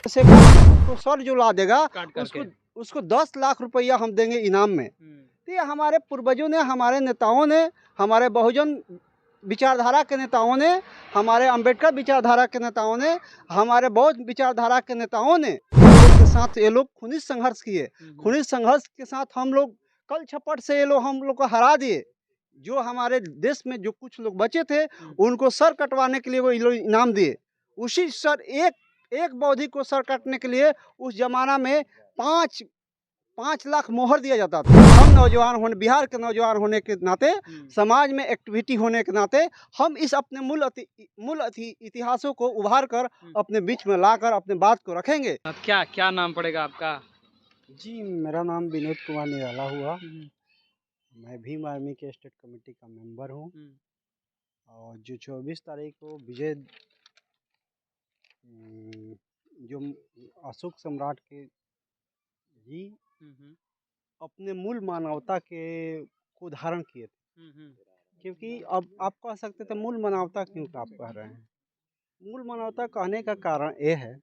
से उसको सर जो ला देगा काट उसको करके। उसको 10 लाख रुपया हम देंगे इनाम में। तो ये हमारे पूर्वजों ने, हमारे नेताओं ने, हमारे बहुजन विचारधारा के नेताओं ने, हमारे अंबेडकर विचारधारा के नेताओं ने, हमारे बौद्ध विचारधारा के नेताओं ने के साथ ये लोग खूनी संघर्ष किए। खूनी संघर्ष के साथ हम लोग कल छप्पड़ से ये लोग हम लोग को हरा दिए। जो हमारे देश में जो कुछ लोग बचे थे उनको सर कटवाने के लिए वो ये लोग इनाम दिए। उसी सर एक बौद्धिक को सर काटने के लिए उस जमाना में 5 लाख मोहर दिया जाता था। हम नौजवान होने, बिहार के नौजवान होने के नाते, समाज में एक्टिविटी होने के नाते हम इस अपने मूल इतिहासों को उभार कर अपने बीच में लाकर अपने बात को रखेंगे। अब क्या क्या नाम पड़ेगा आपका? जी, मेरा नाम विनोद कुमार निराला हुआ। मैं भीम आर्मी के स्टेट कमेटी का मेंबर हूँ। और जो 24 तारीख को विजय जो अशोक सम्राट के जी अपने मूल मानवता के को धारण किए थे। क्योंकि अब आप कह सकते थे मूल मानवता क्यों आप कह रहे हैं? मूल मानवता कहने का कारण ये है,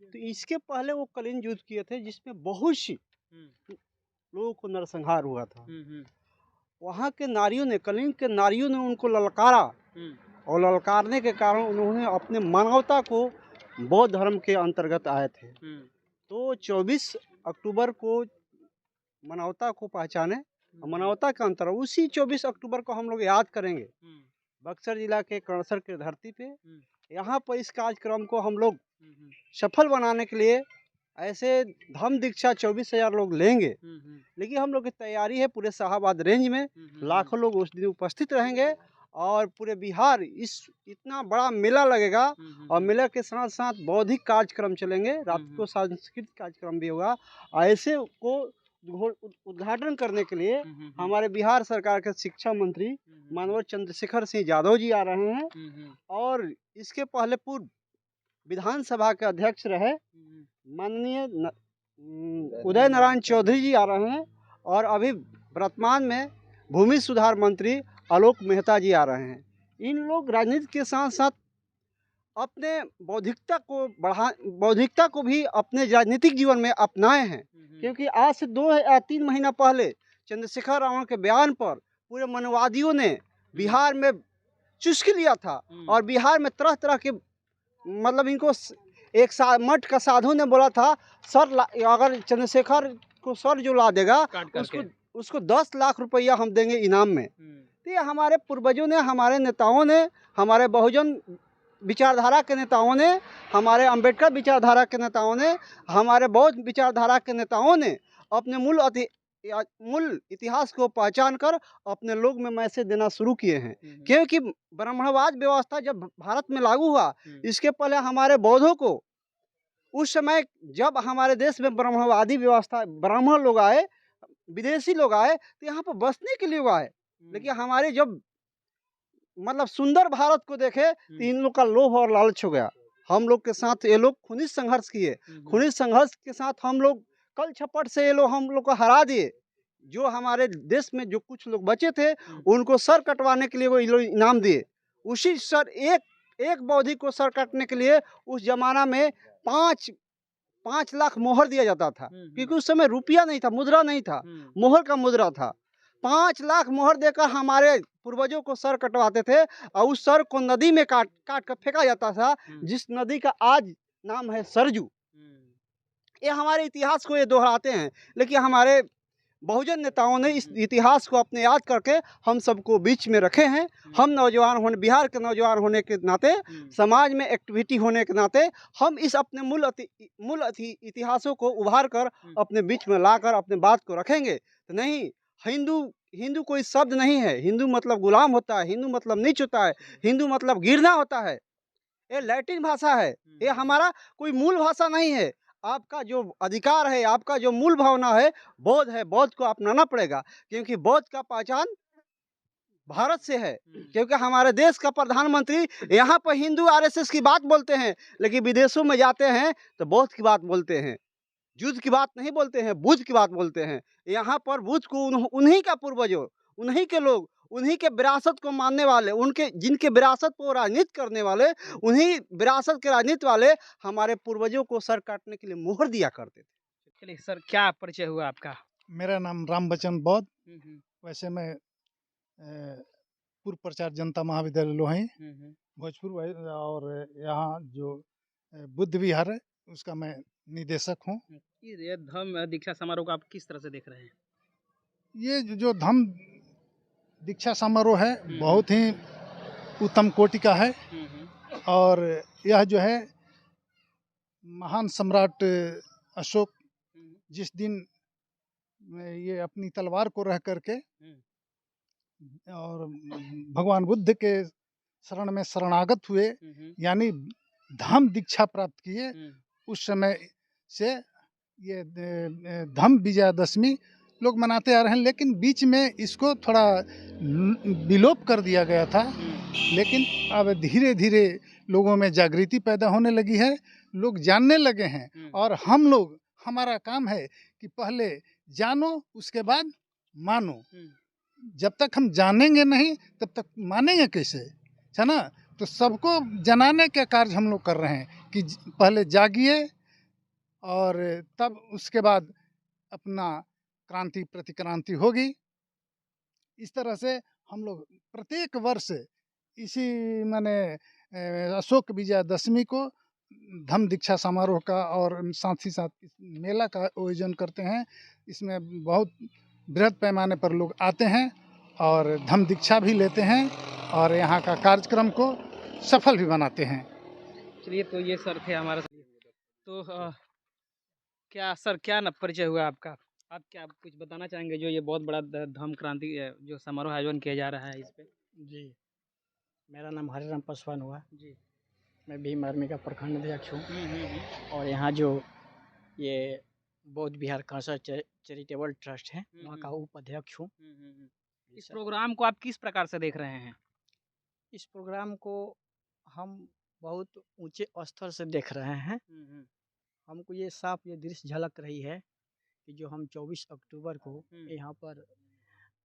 तो इसके पहले वो कलिंग युद्ध किए थे जिसमें बहुत सी लोगों को नरसंहार हुआ था। वहाँ के नारियों ने, कलिंग के नारियों ने उनको ललकारा और ललकारने के कारण उन्होंने अपने मानवता को, बौद्ध धर्म के अंतर्गत आए थे। तो 24 अक्टूबर को मानवता को पहचाने, मानवता के अंतर उसी 24 अक्टूबर को हम लोग याद करेंगे। बक्सर जिला के कणसर के धरती पे यहाँ पर इस कार्यक्रम को हम लोग सफल बनाने के लिए ऐसे धम्म दीक्षा 24,000 लोग लेंगे। लेकिन हम लोग की तैयारी है, पूरे शाहाबाद रेंज में लाखों लोग उस दिन उपस्थित रहेंगे और पूरे बिहार इतना बड़ा मेला लगेगा। और मेला के साथ साथ बौद्धिक कार्यक्रम चलेंगे, रात को सांस्कृतिक कार्यक्रम भी होगा। ऐसे को उद्घाटन करने के लिए हमारे बिहार सरकार के शिक्षा मंत्री माननीय चंद्रशेखर सिंह यादव जी आ रहे हैं। और इसके पहले पूर्व विधानसभा के अध्यक्ष रहे माननीय उदय नारायण चौधरी जी आ रहे हैं। और अभी वर्तमान में भूमि सुधार मंत्री आलोक मेहता जी आ रहे हैं। इन लोग राजनीति के साथ साथ अपने बौद्धिकता को भी अपने राजनीतिक जीवन में अपनाए हैं। क्योंकि आज से 2 या 3 महीना पहले चंद्रशेखर रावण के बयान पर पूरे मनवादियों ने बिहार में चुस्की लिया था। और बिहार में तरह तरह के मतलब इनको एक मठ का साधु ने बोला था, सर अगर चंद्रशेखर को सर जो ला देगा उसको 10 लाख रुपया हम देंगे इनाम में। तो ये हमारे पूर्वजों ने, हमारे नेताओं ने, हमारे बहुजन विचारधारा के नेताओं ने, हमारे अंबेडकर विचारधारा के नेताओं ने, हमारे बौद्ध विचारधारा के नेताओं ने अपने मूल इतिहास को पहचान कर अपने लोग में मैसेज देना शुरू किए हैं। क्योंकि ब्राह्मणवाद व्यवस्था जब भारत में लागू हुआ, इसके पहले हमारे बौद्धों को उस समय जब हमारे देश में ब्राह्मणवादी व्यवस्था, ब्राह्मण लोग आए, विदेशी लोग आए तो यहाँ पर बसने के लिए आए। लेकिन हमारे जब मतलब सुंदर भारत को देखे तो इन लोग का लोभ और लालच हो गया। हम लोग के साथ ये लोग खूनी संघर्ष किए। खूनी संघर्ष के साथ हम लोग कल छप्पड़ से ये लोग हम लोग को हरा दिए। जो हमारे देश में जो कुछ लोग बचे थे उनको सर कटवाने के लिए वो ये लोग इनाम दिए। उसी सर एक बौद्धिक को सर काटने के लिए उस जमाना में 5 लाख मोहर दिया जाता था। क्योंकि उस समय रुपया नहीं था, मुद्रा नहीं था, मोहर का मुद्रा था। 5 लाख मोहर देकर हमारे पूर्वजों को सर कटवाते थे और उस सर को नदी में काट कर फेंका जाता था, जिस नदी का आज नाम है सरजू। ये हमारे इतिहास को ये दोहराते हैं। लेकिन हमारे बहुजन नेताओं ने इस इतिहास को अपने याद करके हम सबको बीच में रखे हैं। हम नौजवान होने, बिहार के नौजवान होने के नाते, समाज में एक्टिविटी होने के नाते हम इस अपने मूल इतिहासों को उभार कर अपने बीच में लाकर अपने बात को रखेंगे। तो नहीं, हिंदू कोई शब्द नहीं है। हिंदू मतलब गुलाम होता है, हिंदू मतलब नीच होता है, हिंदू मतलब गिरना होता है। ये लैटिन भाषा है, ये हमारा कोई मूल भाषा नहीं है। आपका जो अधिकार है, आपका जो मूल भावना है बौद्ध है, बौद्ध को अपनाना पड़ेगा। क्योंकि बौद्ध का पहचान भारत से है। क्योंकि हमारे देश का प्रधानमंत्री यहाँ पर हिंदू आरएसएस की बात बोलते हैं, लेकिन विदेशों में जाते हैं तो बौद्ध की बात बोलते हैं, युद्ध की बात नहीं बोलते हैं, बुद्ध की बात बोलते हैं। यहाँ पर बुद्ध को उन्हीं का पूर्वजों, उन्हीं के लोग उन्हीं के विरासत को मानने वाले, उनके जिनके विरासत को राजनीति करने वाले, उन्हीं विरासत के राजनीति वाले हमारे पूर्वजों को सर काटने के लिए मोहर दिया करते थे। चलिए सर, क्या परिचय हुआ आपका? मेरा नाम राम बच्चन बौद्ध। वैसे मैं पूर्व प्रचार जनता महाविद्यालय लोहाई भोजपुर और यहाँ जो बुद्ध विहार है उसका मैं निदेशक हूँ। ये धम्म दीक्षा समारोह को आप किस तरह से देख रहे हैं? ये जो धम्म दीक्षा समारोह है बहुत ही उत्तम कोटि का है और यह जो है महान सम्राट अशोक जिस दिन ये अपनी तलवार को रह करके और भगवान बुद्ध के शरण में शरणागत हुए, यानी धम्म दीक्षा प्राप्त किए, उस समय से ये धम्म विजयादशमी लोग मनाते आ रहे हैं। लेकिन बीच में इसको थोड़ा विलोप कर दिया गया था, लेकिन अब धीरे धीरे लोगों में जागृति पैदा होने लगी है, लोग जानने लगे हैं। और हम लोग, हमारा काम है कि पहले जानो उसके बाद मानो। जब तक हम जानेंगे नहीं तब तक मानेंगे कैसे, है ना? तो सबको जनाने के कार्य हम लोग कर रहे हैं कि पहले जागिए और तब उसके बाद अपना क्रांति प्रतिक्रांति होगी। इस तरह से हम लोग प्रत्येक वर्ष इसी माने अशोक विजयादशमी को धम्म दीक्षा समारोह का और साथ ही साथ मेला का आयोजन करते हैं। इसमें बहुत बृहद पैमाने पर लोग आते हैं और धम्म दीक्षा भी लेते हैं और यहाँ का कार्यक्रम को सफल भी बनाते हैं। चलिए, तो ये सर थे हमारे। तो क्या सर, क्या न परिचय हुआ आपका? आप क्या कुछ बताना चाहेंगे जो ये बहुत बड़ा धम्म क्रांति जो समारोह आयोजन किया जा रहा है इस पे? जी, मेरा नाम हरिराम पासवान हुआ जी। मैं भीम आर्मी का प्रखंड अध्यक्ष हूँ और यहाँ जो ये बौद्ध विहार कांसा चैरिटेबल ट्रस्ट है वहाँ का उपाध्यक्ष हूँ। इस प्रोग्राम को आप किस प्रकार से देख रहे हैं? इस प्रोग्राम को हम बहुत ऊंचे स्तर से देख रहे हैं। हमको ये साफ ये दृश्य झलक रही है कि जो हम 24 अक्टूबर को यहाँ पर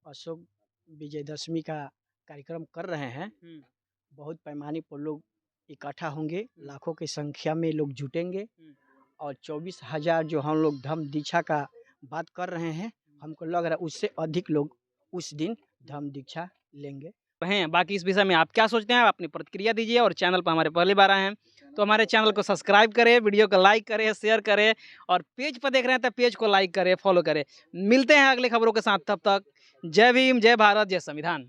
अशोक विजयदशमी का कार्यक्रम कर रहे हैं, बहुत पैमाने पर लोग इकट्ठा होंगे, लाखों की संख्या में लोग जुटेंगे और 24,000 जो हम लोग धम्म दीक्षा का बात कर रहे हैं, हमको लग रहा है उससे अधिक लोग उस दिन धम्म दीक्षा लेंगे। हैं बाकी इस विषय में आप क्या सोचते हैं? आप अपनी प्रतिक्रिया दीजिए और चैनल पर हमारे पहली बार आए हैं तो हमारे चैनल को सब्सक्राइब करें, वीडियो को लाइक करें, शेयर करें और पेज पर देख रहे हैं तो पेज को लाइक करें, फॉलो करें। मिलते हैं अगली खबरों के साथ, तब तक जय भीम, जय भारत, जय संविधान।